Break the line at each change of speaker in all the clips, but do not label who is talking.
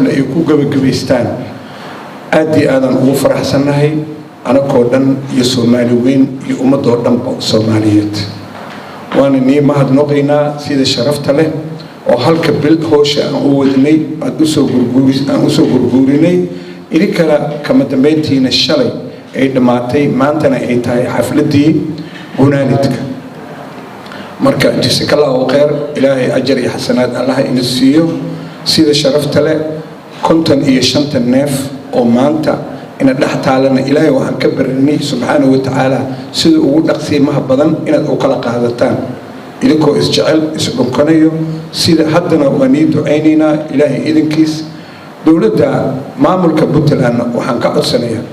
sharaf leh ay ku gabagabaystaan aad iyo aadan ugu faraxsanahay anagoo dhan iyo Soomaali weyn iyo ummadoo dhanba Soomaaliyeed waana nii mahadnaqaynaa sida sharafta leh oo halka bil hawsha aan u wadnay aad u soo gurguurinay idinkala kama dambeyntiina shalay ay dhamaatay maantana ay tahay xafladii gunaanidka marka jazakallahu khayr ilaahay ajr iyo xasanaad Allah inuu siiyo sida sharafta leh konton iyo shanta neef oo maanta ina dhaxtaalana ilaahay waxaan ka barinay subhanahu wa ta'ala sida ugu dhaqsiimaha badan inaad u kala qaadataan idinkoo isjecel isdhunkanayo sida haddana waan ii ducaynaynaa ilaahay idinkiis dowladda maamulka Puntland waxaan ka codsanayaa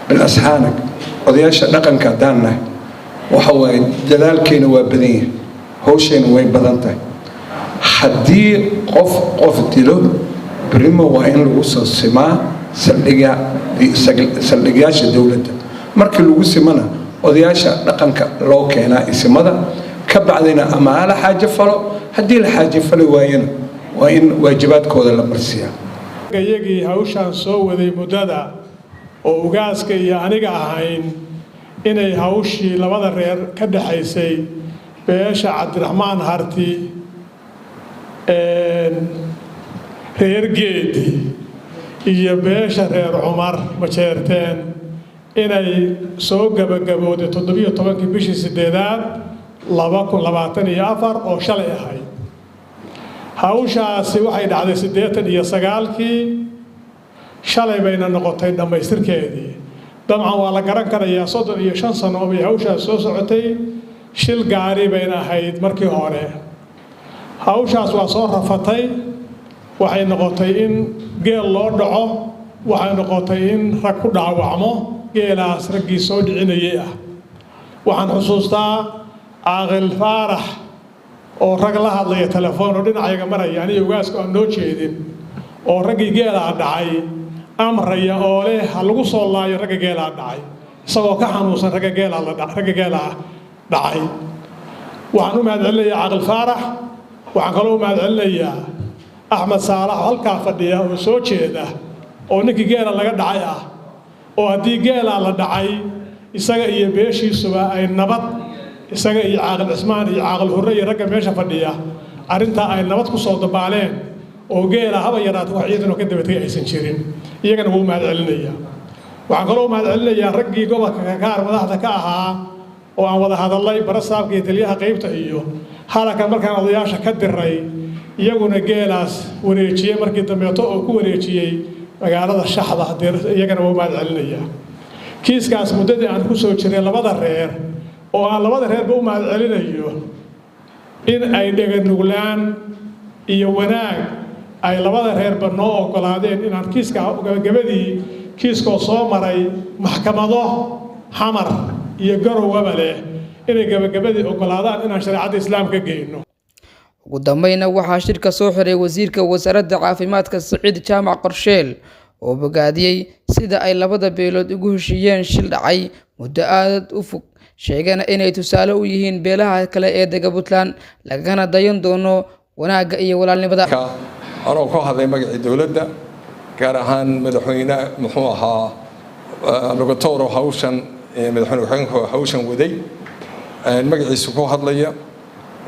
bil asxaanag odayaasha dhaqanka daanna waxa way dadaalkeena waa badan yahay hawsheena way badan tahay haddii qof dilo بريمو وين لوصل سما سلقياش الدولة مركل لوصل منا ودياشة رقم لو كنا اسمه كبعدنا أما على حاجة فلو هدي الحاجة فلو وين واجبات كذا لمرسيا.
يجي هاوشان سو ذي مدة وجاز كي يعني جاهين إن هاوشي لبض الرير كده حيسي بيش عبد الرحمن هارتي reer geedi iyo beesha reer Cumar ma jeerteen inay soo gabagabowday 17 bishii 8aad 2024 oo shalay ahayd hawshaasi waxay dhacday 89kii shalay bayna noqotay dhamaystirkeedii dabcan waa la garan karayaa 35 sano oo ay hawshaas soo socotay shil gaari bayna ahayd markii hore hawshaas waa soo rafatay waxay noqotay in geel loo dhaco waxay noqotay in rag ku dhaawacmo geelaas raggii soo dhicinayay ah waxaan xusuustaa Aaqil Faarax oo rag la hadlaya telefoon oo dhinacayaga maraya aniga ugaasku aan noo jeedin oo raggii geelaa dhacay amraya oo leh ha lagu soo laayo ragga geelaa dhacay isagoo ka xanuunsan ragga geelaa dhacay waxaan u mahadcelinayaa Aaqil Faarax waxaan kaloo u mahadcelinayaa أحمد صالح هالكا فديا وسوتشيدا أو نك جيلا لقى دعيا أو هدي جيلا على دعي يسقى يبيشي سوا أي نبض يسقى يعاقل عثمان يعاقل هرية رقم ماشى فديا أرنتا أي نبض كصوت بعلين أو جيلا هذا يرات وحيد إنه كده بتيجي سنشيرين يجنا هو مع العلنية وعقلوا مع العلنية رجي جوا ككار وضحت كاها وعن وضح هذا الله برساب كيتليها قيبته إيوه حالا كان مركان ضياشة كدر رأي iyaguna geelaas wareejiyay markii dambeeto oo ku wareejiyay magaalada shaxda iyagana waa mahadcelinaya kiiskaas muddadii aan ku soo jiray labada reer oo aan labada reerba u mahadcelinayo in ay dhagan nuglaan iyo wanaag ay labada reerba noo ogolaadeen inaan kiiska gabagabadii kiiskoo soo maray maxkamado xamar iyo garowaba leh inay gabagabadii ogolaadaan inaan shariicada islaamka geyno
ugu dambeynna waxaa shirka soo xiray wasiirka wasaaradda caafimaadka Saciid Jaamac Qorsheel oo bogaadiyay sida ay labada beelood ugu heshiiyeen shil dhacay muddo aad u fog sheegana inay tusaale u yihiin beelaha kale ee deegaanka Puntland lagana dayan doono wanaagga iyo walaalnimada
anoo ku hadlay magacii dawladda gaar ahaan madaxweyne muxuu ahaa lugatooro hawshan madaxweyne hawshan waday magaciisu ku hadlaya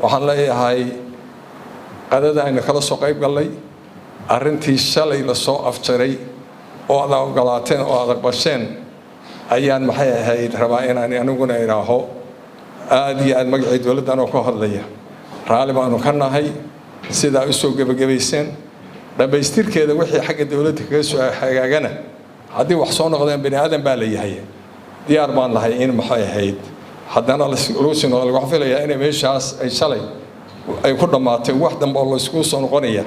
waxaan leeyahay qadada ayna kala soo qayb galay arrintii shalay la soo afjaray oo aad ogolaateen oo aad aqbasheen ayaan maxay ahayd rabaa inaan aniguna iraaho aad iyo aad magacii dawladda anoo ku hadlaya raali baanu ka nahay sidaa u soo gabagabayseen dhamaystirkeeda wixii xagga dawladda kaga soo hagaagana haddii wax soo noqdeen bani aadan baa la yahay diyaar baan lahay in maxay ahayd haddana lagu filayaa inay meeshaas ay shalay ay ku dhamaatay wax dambe oo la isku soo noqonaya